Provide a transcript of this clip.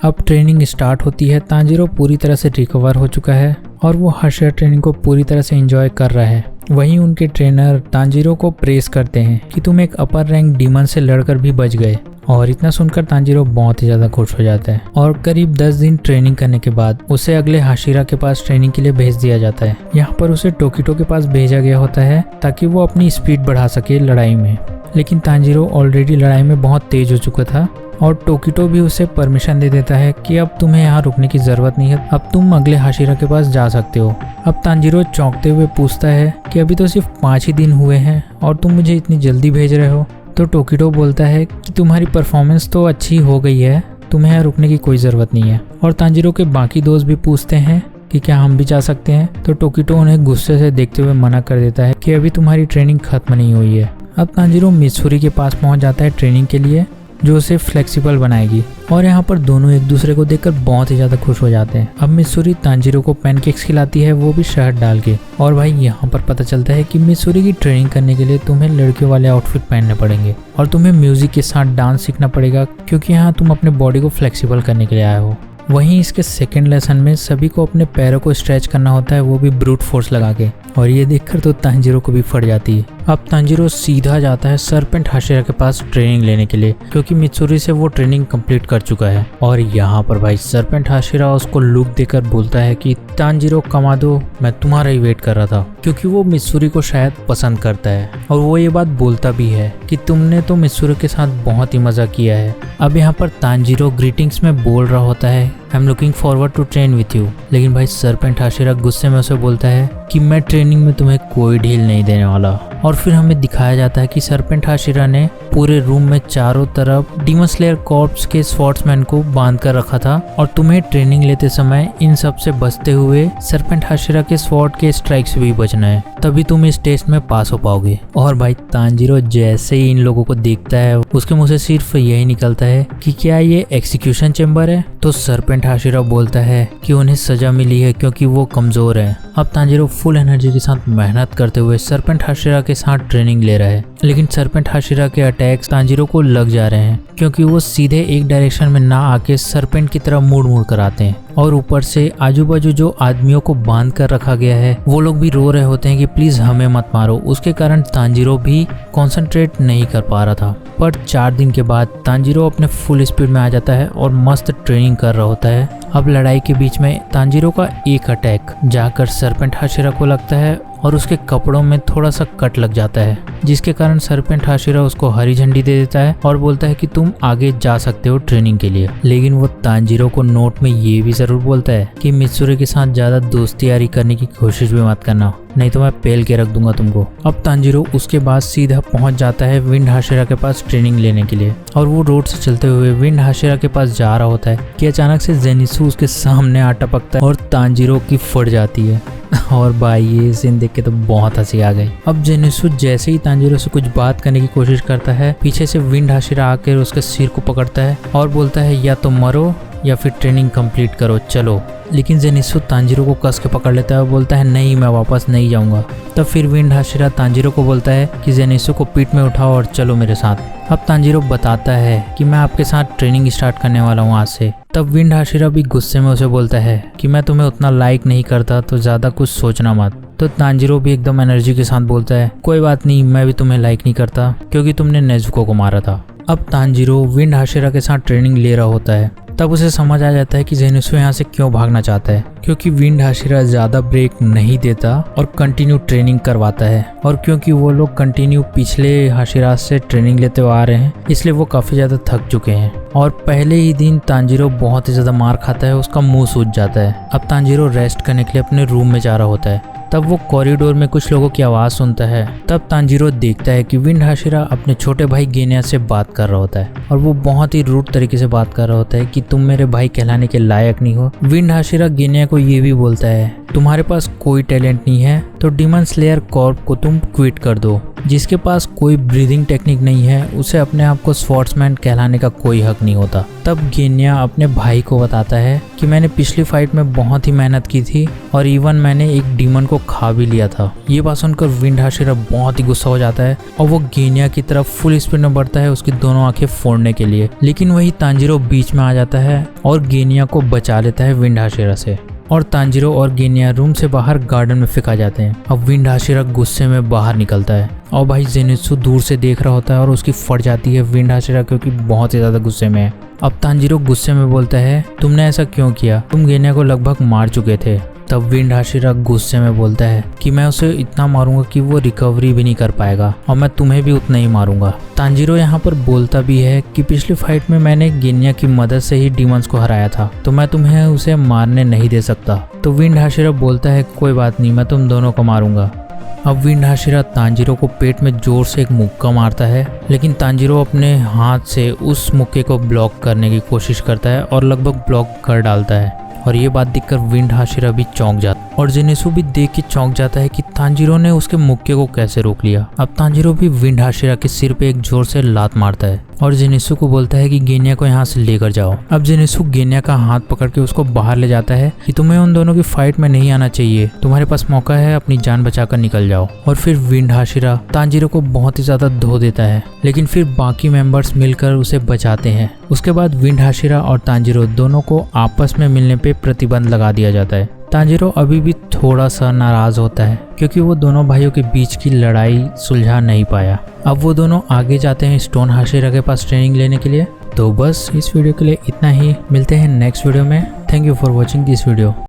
अब training start होती है। तांजीरो पूरी तरह से रिकवर हो चुका है और वो हाशिरा ट्रेनिंग को पूरी तरह से एंजॉय कर रहा है। वहीं उनके ट्रेनर तांजीरो को प्रेस करते हैं कि तुम एक अपर रैंक डीमन से लड़कर भी बच गए। और इतना सुनकर तांजीरो बहुत ही ज़्यादा खुश हो जाता है और करीब 10 दिन ट्रेनिंग करने के बाद उसे अगले हाशिरा के पास ट्रेनिंग के लिए भेज दिया जाता है। यहाँ पर उसे टोकिटो के पास भेजा गया होता है ताकि वो अपनी स्पीड बढ़ा सके लड़ाई में। लेकिन तांजीरो ऑलरेडी लड़ाई में बहुत तेज हो चुका था और टोकिटो भी उसे परमिशन दे देता है कि अब तुम्हें यहाँ रुकने की ज़रूरत नहीं है, अब तुम अगले हाशिरा के पास जा सकते हो। अब तांजीरो चौंकते हुए पूछता है कि अभी तो सिर्फ 5 ही दिन हुए हैं और तुम मुझे इतनी जल्दी भेज रहे हो। तो टोकिटो बोलता है कि तुम्हारी परफॉर्मेंस तो अच्छी हो गई है, तुम्हें यहाँ रुकने की कोई ज़रूरत नहीं है। और तांजीरो के बाकी दोस्त भी पूछते हैं कि क्या हम भी जा सकते हैं। तो टोकिटो उन्हें गुस्से से देखते हुए मना कर देता है कि अभी तुम्हारी ट्रेनिंग खत्म नहीं हुई है। अब तांजीरो मित्सुरी के पास पहुंच जाता है ट्रेनिंग के लिए, जो उसे फ्लेक्सिबल बनाएगी। और यहाँ पर दोनों एक दूसरे को देखकर बहुत ही ज़्यादा खुश हो जाते हैं। अब मित्सुरी तांजीरो को पैनकेक्स खिलाती है, वो भी शहद डाल के। और भाई यहाँ पर पता चलता है कि मित्सुरी की ट्रेनिंग करने के लिए तुम्हें लड़कियों वाले आउटफिट पहनने पड़ेंगे और तुम्हें म्यूजिक के साथ डांस सीखना पड़ेगा, क्योंकि यहाँ तुम अपने बॉडी को फ्लेक्सिबल करने के लिए आए हो। वहीं इसके सेकंड लेसन में सभी को अपने पैरों को स्ट्रेच करना होता है, वो भी ब्रूट फोर्स लगा के। और ये देखकर तो तांजीरो को भी फट जाती है। अब तांजीरो सीधा जाता है सरपेंट हाशिरा के पास ट्रेनिंग लेने के लिए, क्योंकि मित्सुरी से वो ट्रेनिंग कंप्लीट कर चुका है। और यहाँ पर भाई सरपेंट हाशिरा उसको लुक देकर बोलता है कि तांजीरो कमा दो, मैं तुम्हारा ही वेट कर रहा था, क्योंकि वो मित्सुरी को शायद पसंद करता है। और वो ये बात बोलता भी है कि तुमने तो मित्सुरी के साथ बहुत ही मजा किया है। अब यहाँ पर तांजीरो ग्रीटिंग्स में बोल रहा होता है I am looking forward to train with you. लेकिन भाई सरपेंट हाशिरा गुस्से में उसे बोलता है कि मैं ट्रेनिंग में तुम्हें कोई ढील नहीं देने वाला। और फिर हमें दिखाया जाता है कि सरपेंट हाशिरा ने पूरे रूम में चारों तरफ डीमन स्लेयर कॉर्प्स के स्वॉर्ड्समैन को बांध कर रखा था और तुम्हें ट्रेनिंग लेते समय इन सब से बचते हुए सरपेंट हाशिरा के स्वॉर्ड के स्ट्राइक से भी बचना है, तभी तुम इस टेस्ट में पास हो पाओगे। और भाई तांजीरो जैसे ही इन लोगों को देखता है उसके मुंह से सिर्फ यही निकलता है कि क्या ये एग्जीक्यूशन चेम्बर है। तो सरपेंट हाशिरा बोलता है कि उन्हें सजा मिली है क्योंकि वो कमजोर है। अब तांजीरो फुल एनर्जी के साथ मेहनत करते हुए सरपेंट हाशिरा के साथ ट्रेनिंग ले रहा है, लेकिन सरपेंट हाशिरा के अटैक्स तांजीरो को लग जा रहे हैं, क्योंकि वो सीधे एक डायरेक्शन में ना आके सरपेंट की तरह मुड़ कर आते हैं। और ऊपर से आजू बाजू जो आदमियों को बांध कर रखा गया है वो लोग भी रो रहे होते हैं कि प्लीज हमें मत मारो। उसके कारण तांजीरो भी कंसंट्रेट नहीं कर पा रहा था। पर 4 दिन के बाद तांजीरो अपने फुल स्पीड में आ जाता है और मस्त ट्रेनिंग कर रहा होता है। अब लड़ाई के बीच में तांजीरो का एक अटैक जाकर सरपेंट हाशिरा को लगता है और उसके कपड़ों में थोड़ा सा कट लग जाता है, जिसके कारण सरपेंट हाशिरा उसको हरी झंडी दे देता है और बोलता है कि तुम आगे जा सकते हो ट्रेनिंग के लिए। लेकिन वो तांजीरो को नोट में ये भी जरूर बोलता है कि मित्सुरी के साथ ज्यादा दोस्ती यारी करने की कोशिश भी मत करना, नहीं तो मैं पेल के रख दूंगा तुमको। अब तांजीरो उसके बाद सीधा पहुंच जाता है विंड हाशिरा के पास ट्रेनिंग लेने के लिए और वो रोड से चलते हुए विंड हाशिरा के पास जा रहा होता है कि अचानक से जेनिसु उसके सामने आ टपकता है और तांजीरो की फट जाती है। और भाई ये सीन देख के तो बहुत हंसी आ गई। अब जेनिसु जैसे ही तांजीरो से कुछ बात करने की कोशिश करता है, पीछे से विंड हाशिरा आकर उसके सिर को पकड़ता है और बोलता है या तो मरो या फिर ट्रेनिंग कंप्लीट करो, चलो। लेकिन जेनिसु तांजीरो को कस के पकड़ लेता है और बोलता है नहीं, मैं वापस नहीं जाऊंगा। तब फिर विंड हाशिरा तांजीरो को बोलता है कि जेनिसु को पीठ में उठाओ और चलो मेरे साथ। अब तांजीरो बताता है कि मैं आपके साथ ट्रेनिंग स्टार्ट करने वाला हूँ आज से। तब विंड हाशिरा भी गुस्से में उसे बोलता है कि मैं तुम्हें उतना लाइक नहीं करता, तो ज्यादा कुछ सोचना मत। तो तांजीरो भी एकदम एनर्जी के साथ बोलता है कोई बात नहीं, मैं भी तुम्हें लाइक नहीं करता क्योंकि तुमने नेजुको को मारा था। अब तांजीरो विंड हाशिरा के साथ ट्रेनिंग ले रहा होता है, तब उसे समझ आ जाता है कि जेनिसु यहाँ से क्यों भागना चाहता है, क्योंकि विंड हाशिरा ज्यादा ब्रेक नहीं देता और कंटिन्यू ट्रेनिंग करवाता है। और क्योंकि वो लोग कंटिन्यू पिछले हाशिरा से ट्रेनिंग लेते हुए आ रहे हैं, इसलिए वो काफी ज्यादा थक चुके हैं। और पहले ही दिन तांजीरो बहुत ही ज्यादा मार खाता है, उसका मुंह सूज जाता है। अब तांजीरो रेस्ट करने के लिए अपने रूम में जा रहा होता है, तब वो कॉरिडोर में कुछ लोगों की आवाज़ सुनता है। तब तांजीरो देखता है कि विंड हाशिरा अपने छोटे भाई गेनिया से बात कर रहा होता है और वो बहुत ही रूड तरीके से बात कर रहा होता है कि तुम मेरे भाई कहलाने के लायक नहीं हो। विंड हाशिरा गेनिया को ये भी बोलता है तुम्हारे पास कोई टैलेंट नहीं है, तो डीमन स्लेयर कॉर्प को तुम क्विट कर दो। जिसके पास कोई ब्रीदिंग टेक्निक नहीं है उसे अपने आप को स्वॉर्ड्समैन कहलाने का कोई हक नहीं होता। तब गेन्या अपने भाई को बताता है कि मैंने पिछली फाइट में बहुत ही मेहनत की थी और इवन मैंने एक डीमन को खा भी लिया था। ये बात सुनकर विंड हाशिरा बहुत ही गुस्सा हो जाता है और वो गेन्या की तरफ फुल स्पीड में बढ़ता है उसकी दोनों आंखें फोड़ने के लिए। लेकिन वही तांजीरो बीच में आ जाता है और गेन्या को बचा लेता है विंड हाशिरा से और तांजीरो और गेन्या रूम से बाहर गार्डन में फेंका जाते हैं। अब विंड हाशिरा गुस्से में बाहर निकलता है और भाई जेनित्सु दूर से देख रहा होता है और उसकी फट जाती है विंड हाशिरा क्योंकि बहुत ही ज्यादा गुस्से में है। अब तांजीरो गुस्से में बोलता है तुमने ऐसा क्यों किया, तुम गेन्या को लगभग मार चुके थे। तब विंड हाशिरा गुस्से में बोलता है कि मैं उसे इतना मारूंगा कि वो रिकवरी भी नहीं कर पाएगा और मैं तुम्हें भी उतना ही मारूंगा। तांजीरो यहाँ पर बोलता भी है कि पिछली फाइट में मैंने गेन्या की मदद से ही डीमंस को हराया था तो मैं तुम्हें उसे मारने नहीं दे सकता। तो विंड हाशिरा बोलता है कोई बात नहीं, मैं तुम दोनों को मारूंगा। अब विंड हाशिरा तांजीरो को पेट में जोर से एक मुक्का मारता है लेकिन तांजीरो अपने हाथ से उस मुक्के को ब्लॉक करने की कोशिश करता है और लगभग ब्लॉक कर डालता है और ये बात देखकर विंड हाशिरा भी चौंक जाता है और जेनित्सु भी देख के चौंक जाता है कि तांजीरो ने उसके मुक्के को कैसे रोक लिया। अब तांजीरो भी विंड हाशिरा के सिर पे एक जोर से लात मारता है और जेनित्सु को बोलता है कि गेन्या को यहाँ से लेकर जाओ। अब जेनित्सु गेन्या का हाथ पकड़ के उसको बाहर ले जाता है कि तुम्हें उन दोनों की फाइट में नहीं आना चाहिए, तुम्हारे पास मौका है, अपनी जान बचाकर निकल जाओ। और फिर विंड हाशिरा तांजीरो को बहुत ही ज्यादा धो देता है लेकिन फिर बाकी मेंबर्स मिलकर उसे बचाते हैं। उसके बाद विंड हाशिरा और तांजीरो दोनों को आपस में मिलने पे प्रतिबंध लगा दिया जाता है। तांजीरो अभी भी थोड़ा सा नाराज होता है क्योंकि वो दोनों भाइयों के बीच की लड़ाई सुलझा नहीं पाया। अब वो दोनों आगे जाते हैं स्टोन हाशिरा के पास ट्रेनिंग लेने के लिए। तो बस इस वीडियो के लिए इतना ही, मिलते हैं नेक्स्ट वीडियो में। Thank you for watching this video.